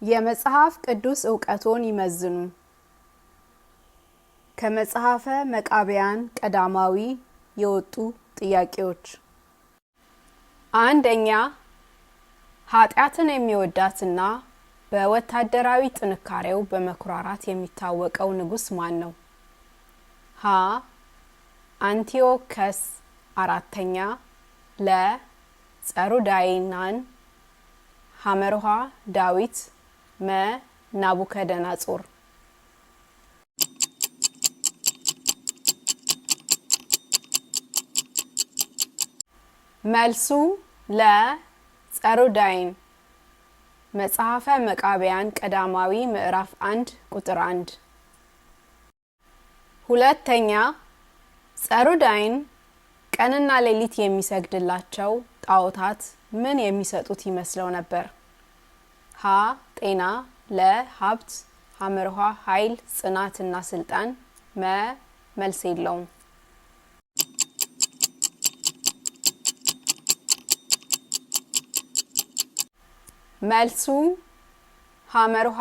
የመጽሐፍ ቅዱስ ዕውቀቶን ይመዝኑ። ከመጽሐፈ መቃብያን ቀዳማዊ የወጡ ጥያቄዎች። አንደኛ፣ ኃጢአትን የሚወዳትና በወታደራዊ ጥንካሬው በመኩራራት የሚታወቀው ንጉስ ማን ነው? ሀ. አንቲዮከስ አራተኛ ለ. ጸሩዳይናን ሐመርሃ ዳዊት መ. ናቡከደነጾር። መልሱ ለ. ጸሩዳይን። መጽሐፈ መቃብያን ቀዳማዊ ምዕራፍ 1 ቁጥር 1። ሁለተኛ፣ ጸሩዳይን ቀንና ሌሊት የሚሰግድላቸው ጣዖታት ምን የሚሰጡት ይመስለው ነበር? ሀ. ጤና ለ. ሀብት ሐመርሃ ኃይል ጽናትና ስልጣን መ. መልስ የለውም። መልሱ ሐመርሃ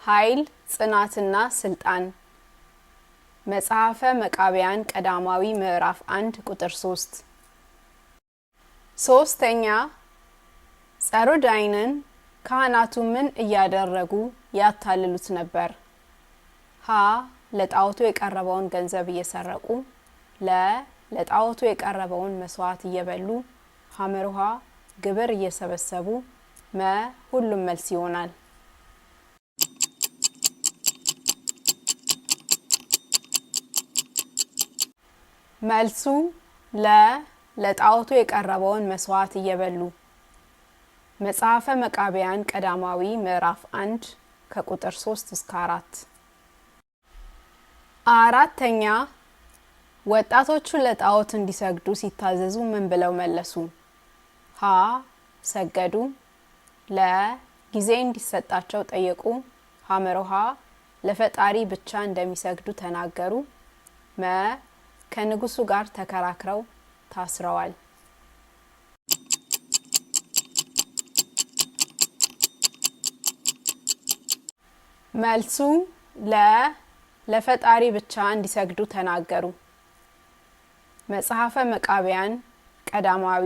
ኃይል ጽናትና ስልጣን። መጽሐፈ መቃብያን ቀዳማዊ ምዕራፍ 1 ቁጥር 3። ሶስተኛ፣ ጸሩዳይንን ካህናቱ ምን እያደረጉ ያታልሉት ነበር? ሀ. ለጣዖቱ የቀረበውን ገንዘብ እየሰረቁ ለ. ለጣዖቱ የቀረበውን መስዋዕት እየበሉ ሐመርሃ ግብር እየሰበሰቡ መ. ሁሉም መልስ ይሆናል። መልሱ ለ. ለጣዖቱ የቀረበውን መስዋዕት እየበሉ። መጽሐፈ መቃብያን ቀዳማዊ ምዕራፍ 1 ከቁጥር 3 እስከ 4። አራተኛ፣ ወጣቶቹ ለጣዖት እንዲሰግዱ ሲታዘዙ ምን ብለው መለሱ? ሀ. ሰገዱ ለ. ጊዜ እንዲሰጣቸው ጠየቁ ሐመርሃ ለፈጣሪ ብቻ እንደሚሰግዱ ተናገሩ መ. ከንጉሱ ጋር ተከራክረው ታስረዋል። መልሱ ለ. ለፈጣሪ ብቻ እንዲሰግዱ ተናገሩ። መጽሐፈ መቃብያን ቀዳማዊ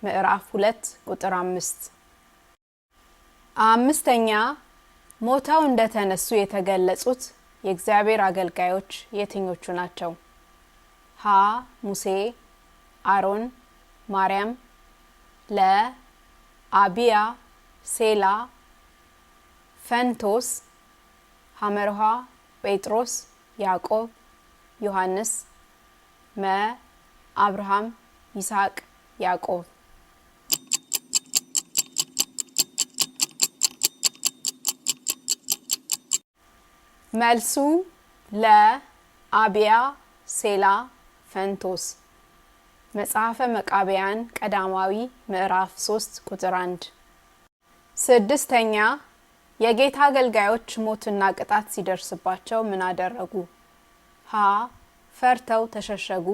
ምዕራፍ 2 ቁጥር 5። አምስተኛ፣ ሞተው እንደተነሱ የተገለጹት የእግዚአብሔር አገልጋዮች የትኞቹ ናቸው? ሀ. ሙሴ አሮን ማርያም ለ. አቢያ ሴላ ፈንቶስ ሐመርሃ ጴጥሮስ ያዕቆብ ዮሐንስ መ. አብርሃም ይስሐቅ ያዕቆብ። መልሱ ለ. አቢያ ሴላ ፈንቶስ። መጽሐፈ መቃብያን ቀዳማዊ ምዕራፍ 3 ቁጥር 1። ስድስተኛ፣ የጌታ አገልጋዮች ሞትና ቅጣት ሲደርስባቸው ምን አደረጉ? ሀ. ፈርተው ተሸሸጉ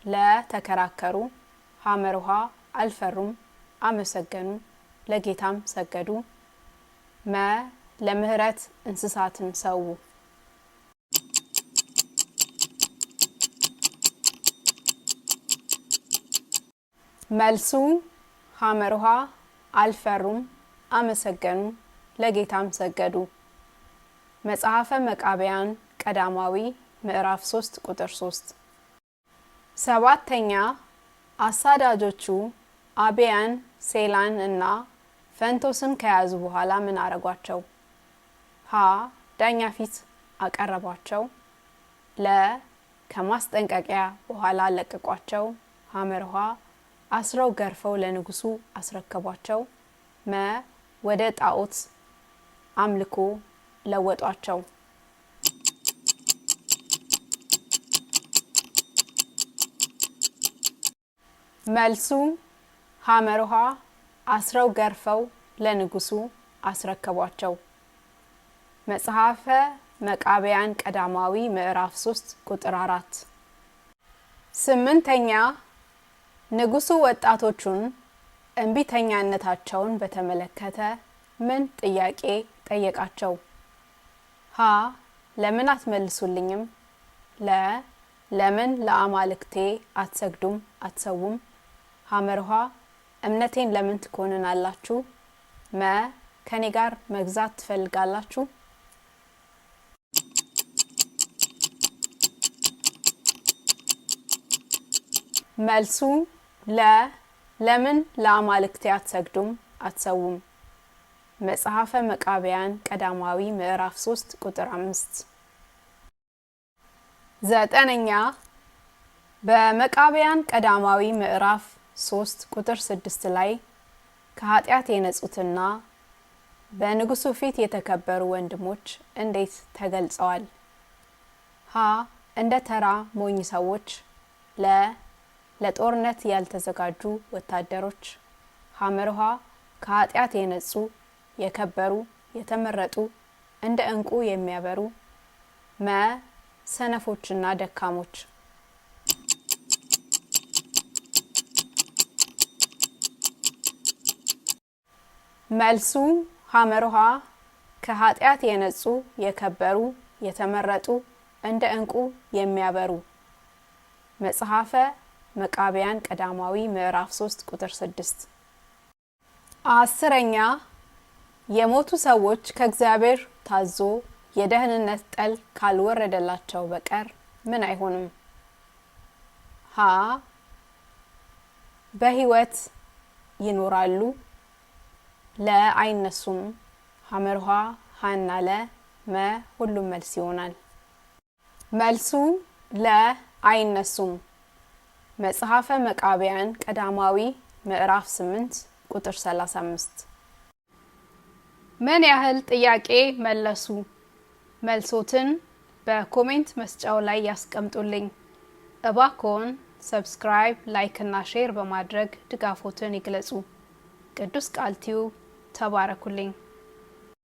ለ. ተከራከሩ ሐመርሃ አልፈሩም አመሰገኑ ለጌታም ሰገዱ መ. ለምህረት እንስሳትን ሰው። መልሱ ሐመርሃ አልፈሩም አመሰገኑ ለጌታም ሰገዱ። መጽሐፈ መቃብያን ቀዳማዊ ምዕራፍ 3 ቁጥር 3። ሰባተኛ፣ አሳዳጆቹ አቢያን ሴላን እና ፈንቶስን ከያዙ በኋላ ምን አረጓቸው? ሀ. ዳኛ ፊት አቀረቧቸው ለ. ከማስጠንቀቂያ በኋላ ለቀቋቸው ሐመርሃ አስረው ገርፈው ለንጉሱ አስረከቧቸው መ. ወደ ጣዖት አምልኮ ለወጧቸው። መልሱ ሐመርሃ አስረው ገርፈው ለንጉሱ አስረከቧቸው። መጽሐፈ መቃብያን ቀዳማዊ ምዕራፍ 3 ቁጥር 4። ስምንተኛ፣ ንጉሱ ወጣቶቹን እንቢተኛነታቸውን በተመለከተ ምን ጥያቄ ጠየቃቸው? ሀ ለምን አትመልሱልኝም? ለምን ለአማልክቴ አትሰግዱም አትሰውም? ሐመርሃ እምነቴን ለምን ትኮንናላችሁ? ከኔ ጋር መግዛት ትፈልጋላችሁ? መልሱ ለምን ለአማልክቴ አትሰግዱም አትሰውም? መጽሐፈ መቃብያን ቀዳማዊ ምዕራፍ 3 ቁጥር 5። 9ኛ በመቃብያን ቀዳማዊ ምዕራፍ 3 ቁጥር 6 ላይ ከኃጢአት የነጹትና በንጉሱ ፊት የተከበሩ ወንድሞች እንዴት ተገልጸዋል? ሀ እንደ ተራ ሞኝ ሰዎች፣ ለጦርነት ያልተዘጋጁ ወታደሮች፣ ሐመርሃ ከኃጢአት የነጹ የከበሩ የተመረጡ እንደ ዕንቁ የሚያበሩ፣ ሰነፎችና ደካሞች። መልሱ ሐመርሃ ከኃጢአት የነጹ የከበሩ የተመረጡ እንደ ዕንቁ የሚያበሩ። መጽሐፈ መቃብያን ቀዳማዊ ምዕራፍ 3 ቁጥር 6። 10ኛ የሞቱ ሰዎች ከእግዚአብሔር ታዞ የደህንነት ጠል ካልወረደላቸው በቀር ምን አይሆንም? ሀ በህይወት ይኖራሉ፣ አይነሱም። ሐመርሃ ሀና ሁሉም መልስ ይሆናል። መልሱ አይነሱም። መጽሐፈ መቃብያን ቀዳማዊ ምዕራፍ 8 ቁጥር 35። ምን ያህል ጥያቄ መለሱ? መልሶትን በኮሜንት መስጫው ላይ ያስቀምጡልኝ። እባክዎን ሰብስክራይብ፣ ላይክ እና ሼር በማድረግ ድጋፎትን ይግለጹ። ቅዱስ ቃል ቲዩብ ተባረኩልኝ።